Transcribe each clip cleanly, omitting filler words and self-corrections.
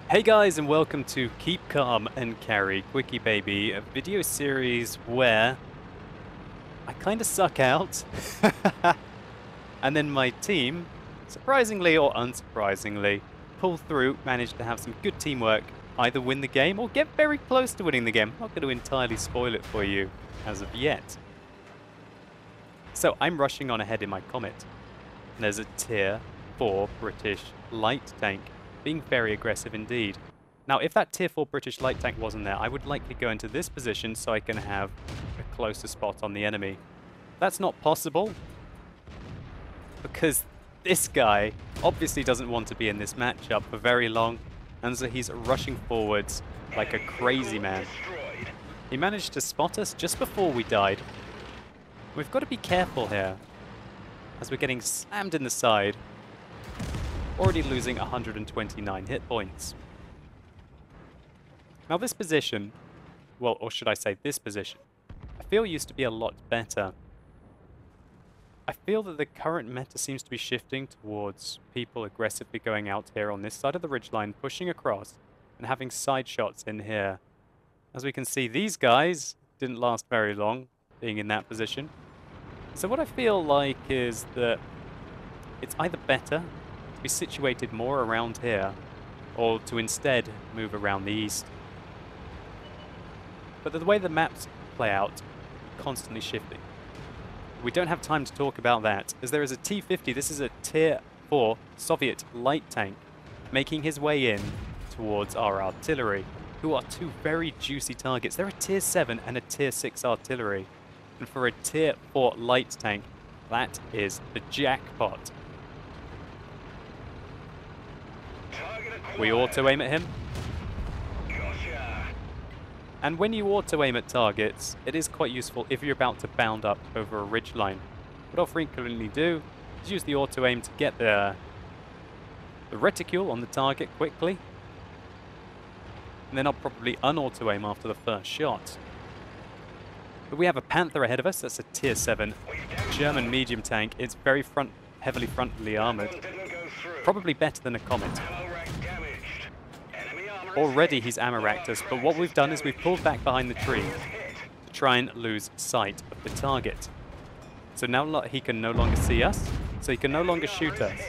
Hey guys, and welcome to Keep Calm and Carry QuickyBaby, a video series where I kind of suck out and then my team, surprisingly or unsurprisingly, pull through, manage to have some good teamwork, either win the game or get very close to winning the game. I'm not going to entirely spoil it for you as of yet. So I'm rushing on ahead in my Comet. And there's a Tier 4 British light tank being very aggressive indeed. Now, if that Tier 4 British light tank wasn't there, I would likely go into this position so I can have a closer spot on the enemy. That's not possible, because this guy obviously doesn't want to be in this matchup for very long, and so he's rushing forwards like a crazy man. He managed to spot us just before we died. We've got to be careful here, as we're getting slammed in the side. Already losing 129 hit points. Now this position, well, or should I say this position, I feel used to be a lot better. I feel that the current meta seems to be shifting towards people aggressively going out here on this side of the ridgeline, pushing across, and having side shots in here. As we can see, these guys didn't last very long, being in that position. So what I feel like is that it's either better be situated more around here, or to instead move around the east. But the way the maps play out, constantly shifting. We don't have time to talk about that, as there is a T-50, this is a Tier 4 Soviet light tank, making his way in towards our artillery, who are two very juicy targets. They're a Tier 7 and a Tier 6 artillery. And for a Tier 4 light tank, that is the jackpot. We auto-aim at him. And when you auto-aim at targets, it is quite useful if you're about to bound up over a ridgeline. What I'll frequently do is use the auto-aim to get the reticule on the target quickly. And then I'll probably un-auto-aim after the first shot. But we have a Panther ahead of us. That's a Tier 7 German medium tank. It's very heavily frontally armored. Probably better than a Comet. Already he's ammo-racked us, but what we've done is we've pulled back behind the tree to try and lose sight of the target. So now he can no longer see us, so he can no longer shoot us.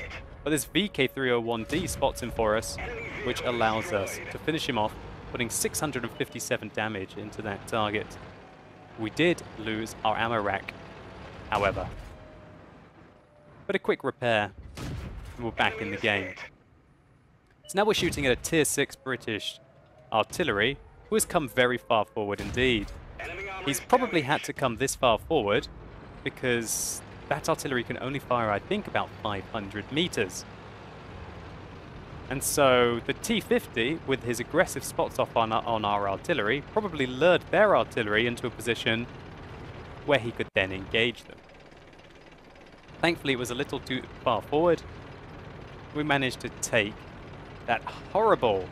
But this VK301D spots him for us, which allows us to finish him off, putting 657 damage into that target. We did lose our ammo rack, however. But a quick repair, and we're back in the game. So now we're shooting at a Tier 6 British artillery, who has come very far forward indeed. He's probably had to come this far forward, because that artillery can only fire, I think, about 500 meters. And so the T-50, with his aggressive spots off on our artillery, probably lured their artillery into a position where he could then engage them. Thankfully, it was a little too far forward. We managed to take that horrible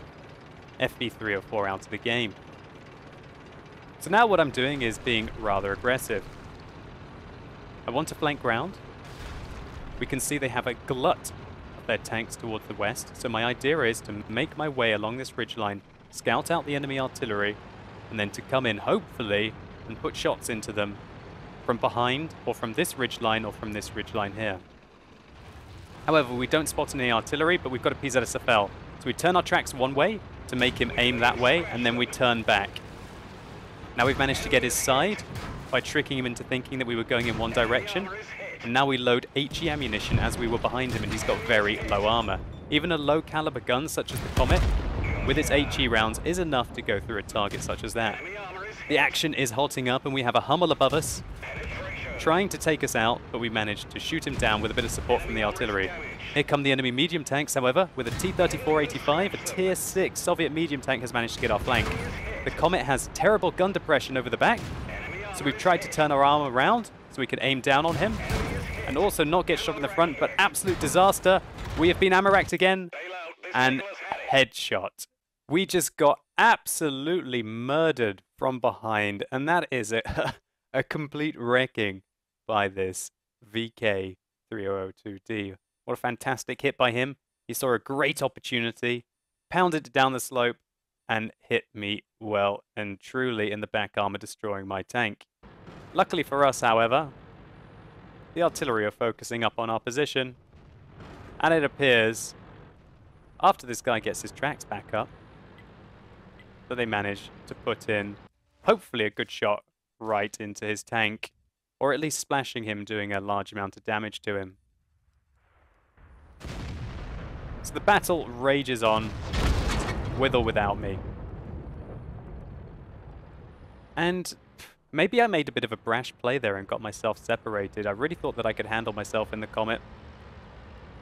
FV304 out of the game. So now what I'm doing is being rather aggressive. I want to flank ground. We can see they have a glut of their tanks towards the west, so my idea is to make my way along this ridgeline, scout out the enemy artillery, and then to come in, hopefully, and put shots into them from behind, or from this ridgeline, or from this ridgeline here. However, we don't spot any artillery, but we've got a PZSFL. So we turn our tracks one way to make him aim that way, and then we turn back. Now we've managed to get his side by tricking him into thinking that we were going in one direction. And now we load HE ammunition as we were behind him, and he's got very low armor. Even a low caliber gun such as the Comet, with its HE rounds, is enough to go through a target such as that. The action is hotting up, and we have a Hummel above us, trying to take us out, but we managed to shoot him down with a bit of support from the artillery. Here come the enemy medium tanks, however, with a T-34-85, a Tier 6 Soviet medium tank has managed to get our flank. The Comet has terrible gun depression over the back, so we've tried to turn our arm around so we can aim down on him, and also not get shot in the front, but absolute disaster. We have been ammo-racked again, and headshot. We just got absolutely murdered from behind, and that is a complete wrecking by this VK302D. What a fantastic hit by him. He saw a great opportunity pounded it down the slope and hit me well and truly in the back armor, destroying my tank. Luckily for us, however, the artillery are focusing up on our position, and it appears, after this guy gets his tracks back up, that they manage to put in, hopefully, a good shot right into his tank, or at least splashing him, doing a large amount of damage to him. So the battle rages on, with or without me. And maybe I made a bit of a brash play there and got myself separated. I really thought that I could handle myself in the Comet.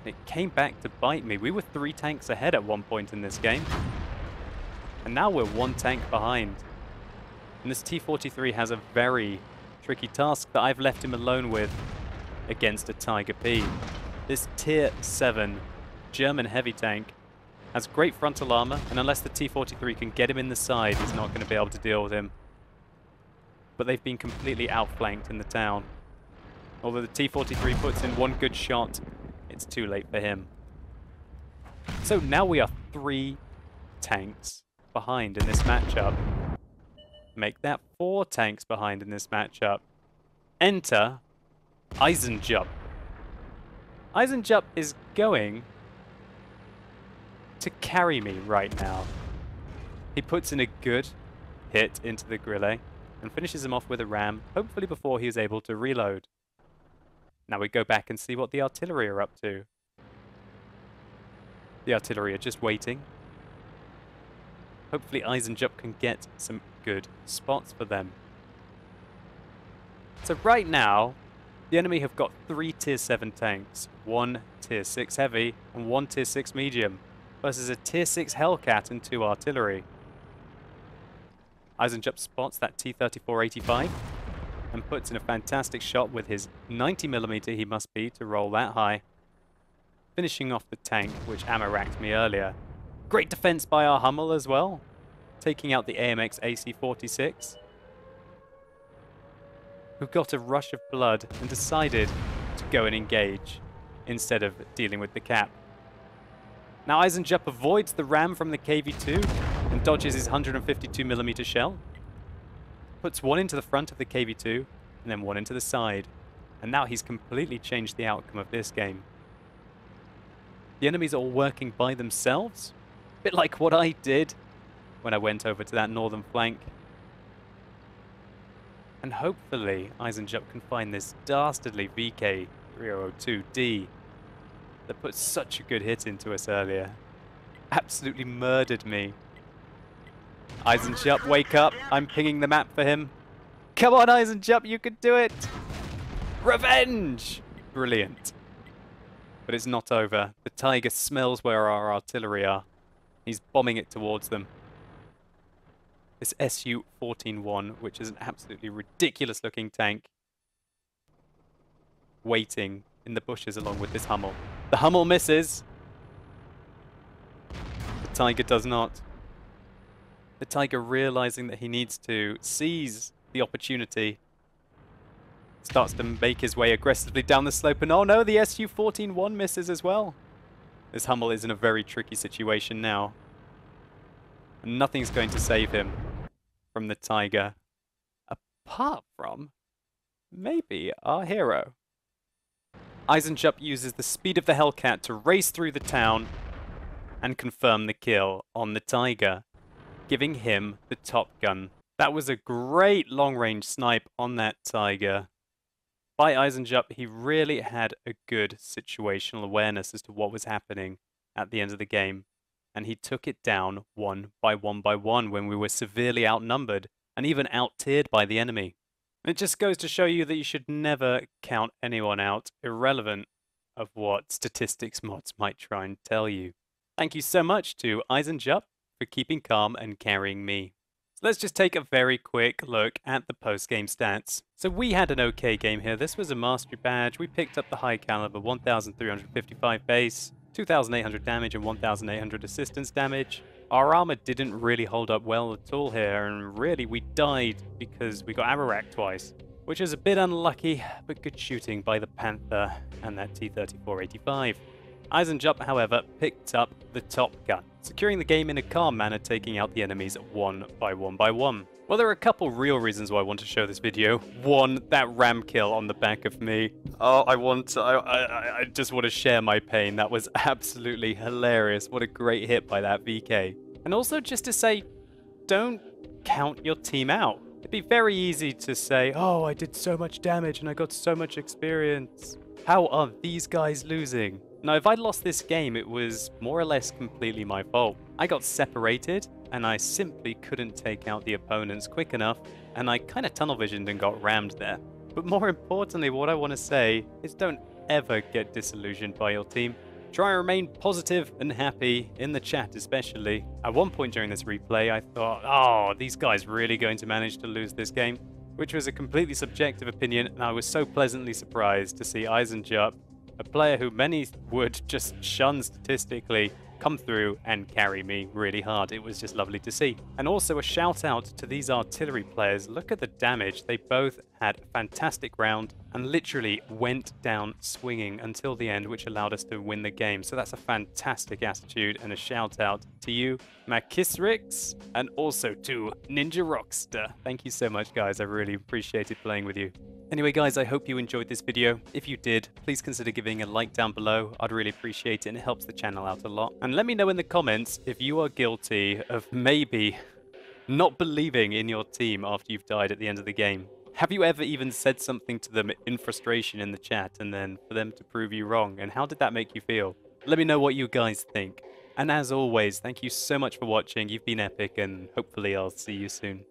It came back to bite me. We were 3 tanks ahead at one point in this game. And now we're 1 tank behind. And this T-43 has a very tricky task that I've left him alone with against a Tiger P. This Tier 7 German heavy tank has great frontal armor, and unless the T-43 can get him in the side, he's not going to be able to deal with him. But they've been completely outflanked in the town. Although the T-43 puts in 1 good shot, it's too late for him. So now we are 3 tanks behind in this matchup. Make that 4 tanks behind in this matchup. Enter Eisenjup. Eisenjup is going to carry me right now. He puts in a good hit into the grille and finishes him off with a ram, hopefully before he is able to reload. Now we go back and see what the artillery are up to. The artillery are just waiting. Hopefully Eisenjup can get some good spots for them. So right now, the enemy have got 3 Tier 7 tanks, 1 Tier 6 heavy and 1 Tier 6 medium, versus a Tier 6 Hellcat and 2 artillery. Eisenjup spots that T-34-85 and puts in a fantastic shot with his 90mm he must be to roll that high, finishing off the tank which ammo-racked me earlier. Great defense by our Hummel as well, taking out the AMX AC-46, who got a rush of blood and decided to go and engage instead of dealing with the cap. Now Eisenjup avoids the ram from the KV-2 and dodges his 152mm shell, puts 1 into the front of the KV-2 and then 1 into the side, and now he's completely changed the outcome of this game. The enemies are all working by themselves, a bit like what I did when I went over to that northern flank. And hopefully Eisenjup can find this dastardly VK-302D that put such a good hit into us earlier. Absolutely murdered me. Eisenjup, wake up. I'm pinging the map for him. Come on, Eisenjup, you can do it. Revenge! Brilliant. But it's not over. The Tiger smells where our artillery are. He's bombing it towards them. This Su-14-1, which is an absolutely ridiculous looking tank, waiting in the bushes along with this Hummel. The Hummel misses. The Tiger does not. The Tiger, realizing that he needs to seize the opportunity, starts to make his way aggressively down the slope, and oh no, the Su-14-1 misses as well. This Hummel is in a very tricky situation now. And nothing's going to save him from the Tiger, apart from maybe our hero. Eisenjup uses the speed of the Hellcat to race through the town and confirm the kill on the Tiger, giving him the Top Gun. That was a great long-range snipe on that Tiger. By Eisenjup, he really had a good situational awareness as to what was happening at the end of the game, and he took it down 1 by 1 by 1 when we were severely outnumbered and even out-tiered by the enemy. It just goes to show you that you should never count anyone out, irrelevant of what statistics mods might try and tell you. Thank you so much to Eisenjup for keeping calm and carrying me. So let's just take a very quick look at the post-game stats. So we had an okay game here. This was a mastery badge. We picked up the high caliber 1,355 base, 2,800 damage and 1,800 assistance damage. Our armor didn't really hold up well at all here, and really we died because we got ammo racked twice, which is a bit unlucky, but good shooting by the Panther and that T-34-85. Eisenjup, however, picked up the top gun, securing the game in a calm manner, taking out the enemies one by one. Well, there are a couple real reasons why I want to show this video. One, that ram kill on the back of me. Oh, I just want to share my pain. That was absolutely hilarious. What a great hit by that VK. And also just to say, don't count your team out. It'd be very easy to say, oh, I did so much damage and I got so much experience. How are these guys losing? Now, if I'd lost this game, it was more or less completely my fault. I got separated, and I simply couldn't take out the opponents quick enough, and I kind of tunnel visioned and got rammed there. But more importantly, what I want to say is don't ever get disillusioned by your team. Try and remain positive and happy, in the chat especially. At one point during this replay, I thought, oh, these guys really going to manage to lose this game? Which was a completely subjective opinion, and I was so pleasantly surprised to see Eisenjup, a player who many would just shun statistically, come through and carry me really hard. It was just lovely to see. And also a shout out to these artillery players. Look at the damage. They both had a fantastic round and literally went down swinging until the end, which allowed us to win the game. So that's a fantastic attitude, and a shout out to you, Makisrix, and also to Ninja Rockster. Thank you so much, guys. I really appreciated playing with you. Anyway, guys, I hope you enjoyed this video. If you did, please consider giving a like down below. I'd really appreciate it, and it helps the channel out a lot. And let me know in the comments if you are guilty of maybe not believing in your team after you've died at the end of the game. Have you ever even said something to them in frustration in the chat, and then for them to prove you wrong? And how did that make you feel? Let me know what you guys think. And as always, thank you so much for watching. You've been epic, and hopefully I'll see you soon.